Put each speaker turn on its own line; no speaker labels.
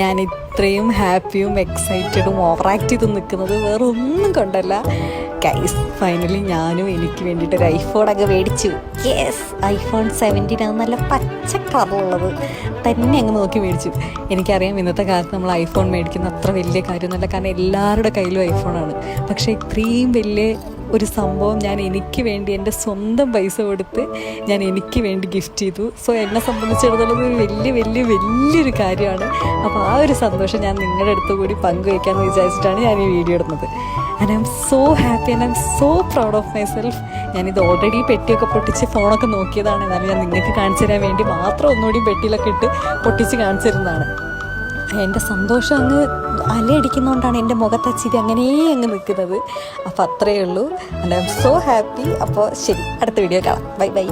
ഞാൻ ഇത്രയും ഹാപ്പിയും എക്സൈറ്റഡും ഓവറാക്ട് ചെയ്ത് നിൽക്കുന്നത് വേറെ ഒന്നും കൊണ്ടല്ല ഗൈസ്. ഫൈനലി ഞാനും എനിക്ക് വേണ്ടിയിട്ട് ഒരു ഐഫോണൊക്കെ മേടിച്ചു. യെസ്, ഐഫോൺ 17 ആണ്, നല്ല പച്ച കളറുള്ളത് തന്നെ അങ്ങ് നോക്കി മേടിച്ചു. എനിക്കറിയാം ഇന്നത്തെ കാലത്ത് നമ്മൾ ഐഫോൺ മേടിക്കുന്ന അത്ര വലിയ കാര്യമൊന്നുമല്ല, കാരണം എല്ലാവരുടെ കയ്യിലും ഐഫോണാണ്. പക്ഷേ ഇത്രയും വലിയ ഒരു സംഭവം ഞാൻ എനിക്ക് വേണ്ടി എൻ്റെ സ്വന്തം പൈസ കൊടുത്ത് ഞാൻ എനിക്ക് വേണ്ടി ഗിഫ്റ്റ് ചെയ്തു. സോ എന്നെ സംബന്ധിച്ചിടത്തോളം ഒരു വലിയൊരു കാര്യമാണ്. അപ്പോൾ ആ ഒരു സന്തോഷം ഞാൻ നിങ്ങളുടെ അടുത്ത് കൂടി പങ്കുവയ്ക്കാമെന്ന് വിചാരിച്ചിട്ടാണ് ഞാൻ ഈ വീഡിയോ ഇടുന്നത്. And I M so happy and I M so proud of my self. ഞാനിത് ഓൾറെഡി പെട്ടിയൊക്കെ പൊട്ടിച്ച് ഫോണൊക്കെ നോക്കിയതാണ്, എന്നാലും ഞാൻ നിങ്ങൾക്ക് കാണിച്ചു തരാൻ വേണ്ടി മാത്രം ഒന്നുകൂടി പെട്ടിയിലൊക്കെ ഇട്ട് പൊട്ടിച്ച് കാണിച്ചു തരുന്നതാണ്. എൻ്റെ സന്തോഷം അങ്ങ് അലയടിക്കുന്നതുകൊണ്ടാണ് എൻ്റെ മുഖത്തച്ചിരി അങ്ങനെ അങ്ങ് നിൽക്കുന്നത്. അപ്പോൾ അത്രയേ ഉള്ളൂ. And I M so happy. അപ്പോൾ ശരി, അടുത്ത വീഡിയോ കാണാം. Bye bye.